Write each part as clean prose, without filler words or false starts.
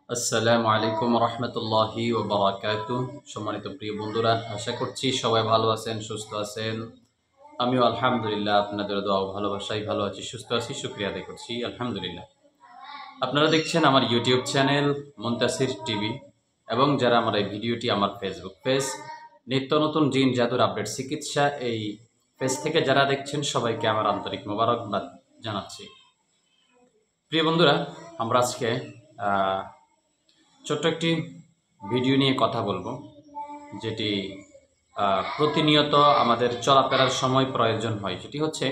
আসসালামু আলাইকুম রহমতুল্লাহি ও বারাকাতুহু। সম্মানিত প্রিয় বন্ধুরা, আশা করছি সবাই ভালো আছেন, সুস্থ আছেন। আমিও আলহামদুলিল্লাহ আপনাদের দোয়া ও ভালোবাসায় ভালো আছি, সুস্থ আছি, শুকরিয়া আদায় করছি আলহামদুলিল্লাহ। আপনারা দেখছেন আমার ইউটিউব চ্যানেল মুনতাসির টিভি, এবং যারা আমার এই ভিডিওটি আমার ফেসবুক পেজ নিত্য নতুন জিন জাদুর আপডেট চিকিৎসা এই পেজ থেকে যারা দেখছেন সবাইকে আমার আন্তরিক মোবারকবাদ জানাচ্ছি। প্রিয় বন্ধুরা, আমরা আজকে ছোট্ট একটি ভিডিও নিয়ে কথা বলবো, যেটি প্রতিনিয়ত আমাদের চলাফেরার সময় প্রয়োজন হয়। সেটি হচ্ছে,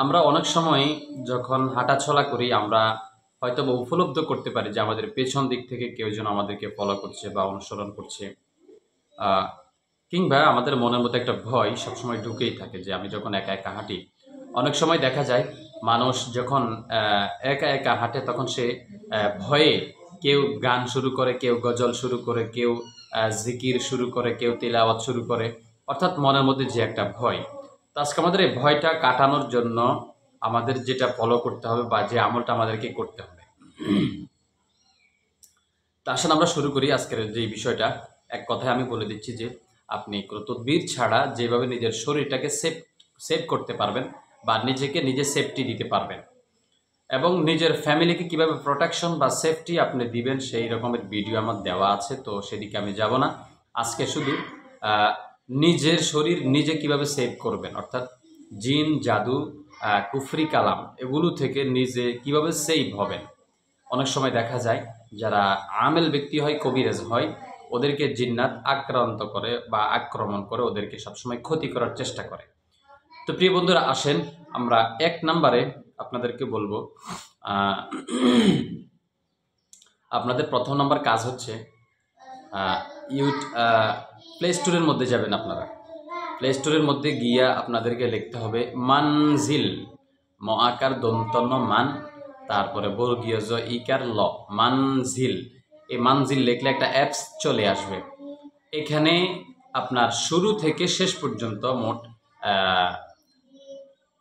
আমরা অনেক সময় যখন হাঁটাচলা করি আমরা হয়তো বা উপলব্ধ করতে পারি যে আমাদের পেছন দিক থেকে কেউ যেন আমাদেরকে ফলো করছে বা অনুসরণ করছে, কিংবা আমাদের মনের মধ্যে একটা ভয় সবসময় ঢুকেই থাকে যে আমি যখন একা একা হাঁটি। অনেক সময় দেখা যায় মানুষ যখন একা একা হাঁটে তখন সে ভয়ে কেউ গান শুরু করে, কেউ গজল শুরু করে, কেউ জিকির শুরু করে, কেউ তিলাওয়াত শুরু করে, অর্থাৎ মনের মধ্যে যে একটা ভয়। তো আজকে আমাদের এই ভয়টা কাটানোর জন্য আমাদের যেটা ফলো করতে হবে বা যে আমলটা আমাদেরকে করতে হবে, তা আসলে আমরা শুরু করি আজকের যে বিষয়টা। এক কথায় আমি বলে দিচ্ছি যে আপনি কোনো তদবির ছাড়া যেভাবে নিজের শরীরটাকে সেভ করতে পারবেন বা নিজেকে নিজে সেফটি দিতে পারবেন, এবং নিজের ফ্যামিলিকে কিভাবে প্রোটেকশন বা সেফটি আপনি দিবেন সেই রকমের ভিডিও আমার দেওয়া আছে। তো সেদিকে আমি যাব না আজকে। শুধু নিজের শরীর নিজে কিভাবে সেভ করবেন, অর্থাৎ জিন জাদু কুফরি কালাম এগুলো থেকে নিজে কিভাবে সেভ হবেন। অনেক সময় দেখা যায় যারা আমেল ব্যক্তি হয়, কবিরাজ হয়, ওদেরকে জিন্নাত আক্রান্ত করে বা আক্রমণ করে ওদেরকে সবসময় ক্ষতি করার চেষ্টা করে। তো প্রিয় বন্ধুরা, আসেন আমরা এক নম্বরে আপনাদেরকে বলবো, আপনাদের প্রথম নম্বর কাজ হচ্ছে প্লে স্টোরের মধ্যে যাবেন। আপনারা প্লে স্টোরের মধ্যে গিয়া আপনাদেরকে লিখতে হবে মানজিল, ম আকার দন্তন্য মান, তারপরে বর্গীয় জ ইকার ল, মানজিল। এই মানজিল লিখলে একটা অ্যাপস চলে আসবে। এখানে আপনার শুরু থেকে শেষ পর্যন্ত মোট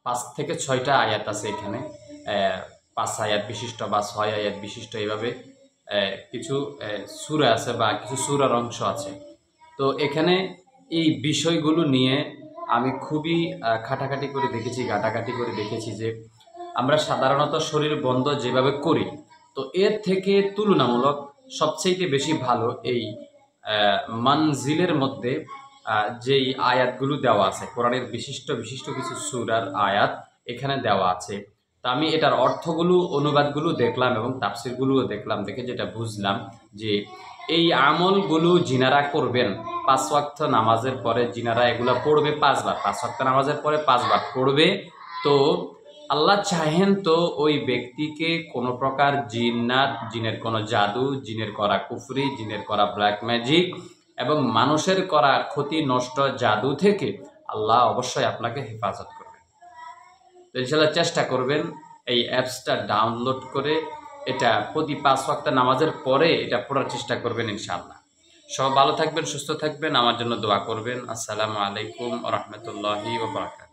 5 থেকে 6টা আয়াত আছে। এখানে 5 আয়াত বিশিষ্ট বা 6 আয়াত বিশিষ্ট এইভাবে কিছু সূরা আছে বা কিছু সূরার অংশ আছে। তো এখানে এই বিষয়গুলো নিয়ে আমি খুবই ঘাটাঘাটি করে দেখেছি যে আমরা সাধারণত শরীর বন্ধ যেভাবে করি, তো এর থেকে তুলনামূলক সবচেয়ে বেশি ভালো এই মানজিলের মধ্যে যেই আয়াতগুলো দেওয়া আছে, কোরআনের বিশিষ্ট বিশিষ্ট কিছু সূরার আয়াত এখানে দেওয়া আছে। তা আমি এটার অর্থগুলো, অনুবাদগুলো দেখলাম এবং তাফসিরগুলোও দেখলাম, দেখে যেটা বুঝলাম যে এই আমলগুলো জিনারা করবেন 5 ওয়াক্ত নামাজের পরে, জিনারা এগুলো পড়বে 5 বার, 5 ওয়াক্ত নামাজের পরে 5 বার পড়বে। তো আল্লাহ চাহেন তো ওই ব্যক্তিকে কোনো প্রকার জিন্নাত, জিনের কোনো জাদু, জিনের করা কুফরি, জিনের করা ব্ল্যাক ম্যাজিক এবং মানুষের করা ক্ষতি নষ্ট জাদু থেকে আল্লাহ অবশ্যই আপনাকে হেফাজত করবেন। তো ইনশাআল্লাহ চেষ্টা করবেন এই অ্যাপসটা ডাউনলোড করে এটা প্রতি 5 ওয়াক্ত নামাজের পরে এটা পড়ার চেষ্টা করবেন ইনশাআল্লাহ। সব ভালো থাকবেন, সুস্থ থাকবেন, আমার জন্য দোয়া করবেন। আসসালামু আলাইকুম ওয়া রাহমাতুল্লাহি ওয়া বারাকাতুহু।